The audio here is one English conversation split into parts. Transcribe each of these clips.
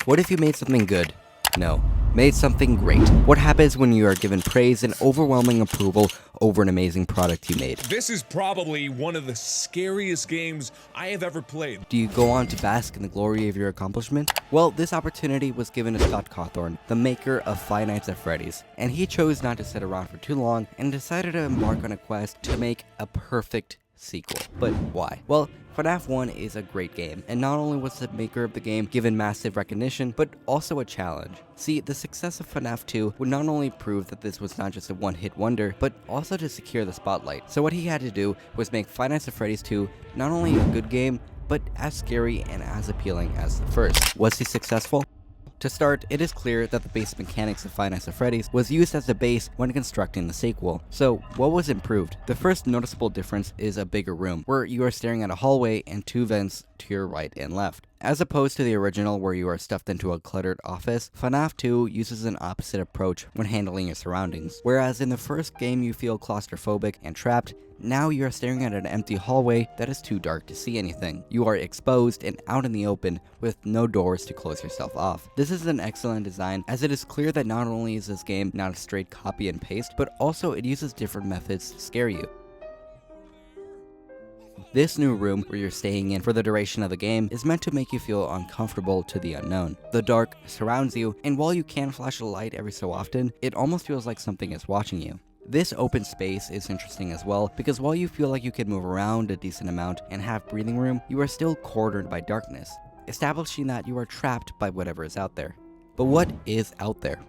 What if you made something good? No. Made something great. What happens when you are given praise and overwhelming approval over an amazing product you made? This is probably one of the scariest games I have ever played. Do you go on to bask in the glory of your accomplishment? Well, this opportunity was given to Scott Cawthorn, the maker of Five Nights at Freddy's, and he chose not to sit around for too long and decided to embark on a quest to make a perfect sequel. But why? Well, Fnaf 1 is a great game, and not only was the maker of the game given massive recognition, but also a challenge. See, the success of Fnaf 2 would not only prove that this was not just a one-hit wonder, but also to secure the spotlight. So what he had to do was make Five Nights at Freddy's 2 not only a good game, but as scary and as appealing as the first. Was he successful? To start, it is clear that the base mechanics of Five Nights at Freddy's was used as the base when constructing the sequel. So, what was improved? The first noticeable difference is a bigger room, where you are staring at a hallway and two vents to your right and left. As opposed to the original where you are stuffed into a cluttered office, FNAF 2 uses an opposite approach when handling your surroundings. Whereas in the first game you feel claustrophobic and trapped, now you are staring at an empty hallway that is too dark to see anything. You are exposed and out in the open with no doors to close yourself off. This is an excellent design, as it is clear that not only is this game not a straight copy and paste, but also it uses different methods to scare you. This new room where you're staying in for the duration of the game is meant to make you feel uncomfortable to the unknown. The dark surrounds you, and while you can flash a light every so often, it almost feels like something is watching you. This open space is interesting as well, because while you feel like you can move around a decent amount and have breathing room, you are still cornered by darkness, establishing that you are trapped by whatever is out there. But what is out there?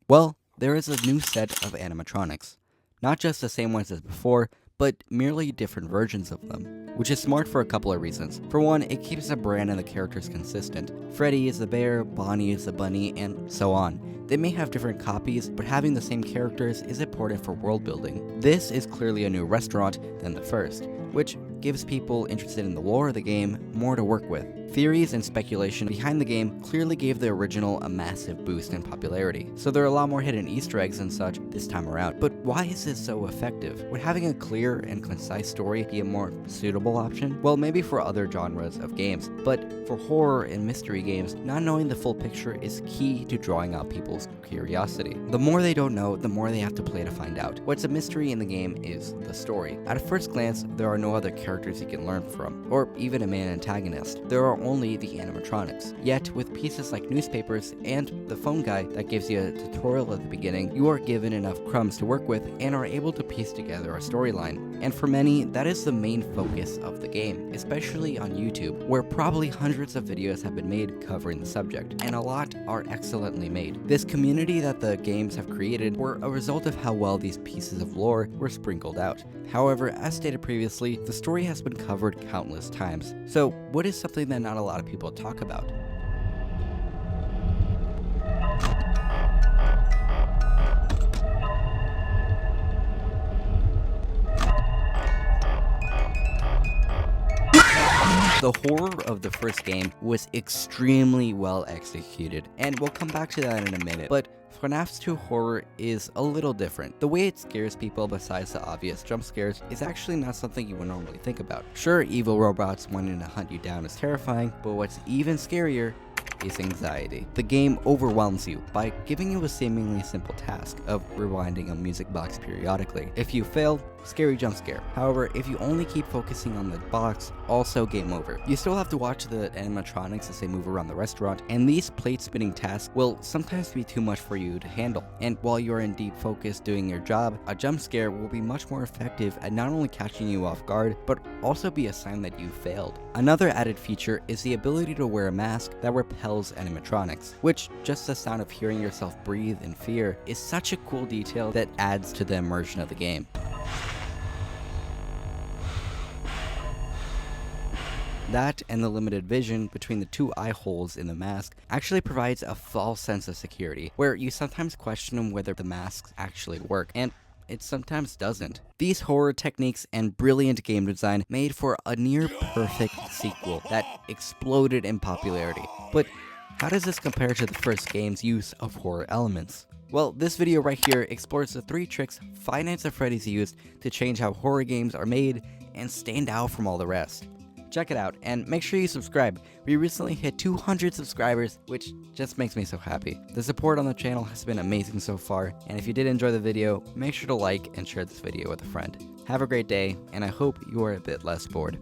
Well, there is a new set of animatronics. Not just the same ones as before, but merely different versions of them, which is smart for a couple of reasons. For one, it keeps the brand and the characters consistent. Freddy is the bear, Bonnie is the bunny, and so on. They may have different copies, but having the same characters is important for world building. This is clearly a new restaurant than the first, which gives people interested in the lore of the game more to work with. Theories and speculation behind the game clearly gave the original a massive boost in popularity, so there are a lot more hidden Easter eggs and such this time around. But why is this so effective? Would having a clear and concise story be a more suitable option? Well, maybe for other genres of games, but for horror and mystery games, not knowing the full picture is key to drawing out people's curiosity. The more they don't know, the more they have to play to find out. What's a mystery in the game is the story. At a first glance, there are no other characters you can learn from, or even a main antagonist. There are only the animatronics. Yet, with pieces like newspapers and the phone guy that gives you a tutorial at the beginning, you are given enough crumbs to work with and are able to piece together a storyline. And for many, that is the main focus of the game, especially on YouTube, where probably hundreds of videos have been made covering the subject, and a lot are excellently made. This community that the games have created were a result of how well these pieces of lore were sprinkled out. However, as stated previously, the story has been covered countless times. So, what is something that not a lot of people talk about? The horror of the first game was extremely well executed, and we'll come back to that in a minute, but FNAF 2 horror is a little different. The way it scares people, besides the obvious jump scares, is actually not something you would normally think about. Sure, evil robots wanting to hunt you down is terrifying, but what's even scarier is anxiety. The game overwhelms you by giving you a seemingly simple task of rewinding a music box periodically. If you fail, scary jump scare. However, if you only keep focusing on the box, also game over. You still have to watch the animatronics as they move around the restaurant, and these plate spinning tasks will sometimes be too much for you to handle. And while you're in deep focus doing your job, a jump scare will be much more effective at not only catching you off guard, but also be a sign that you failed. Another added feature is the ability to wear a mask that repels animatronics, which just the sound of hearing yourself breathe in fear is such a cool detail that adds to the immersion of the game. That and the limited vision between the two eye holes in the mask actually provides a false sense of security, where you sometimes question whether the masks actually work, and it sometimes doesn't. These horror techniques and brilliant game design made for a near perfect sequel that exploded in popularity. But how does this compare to the first game's use of horror elements? Well, this video right here explores the 3 tricks Five Nights at Freddy's used to change how horror games are made and stand out from all the rest. Check it out, and make sure you subscribe. We recently hit 200 subscribers, which just makes me so happy. The support on the channel has been amazing so far, and if you did enjoy the video, make sure to like and share this video with a friend. Have a great day, and I hope you are a bit less bored.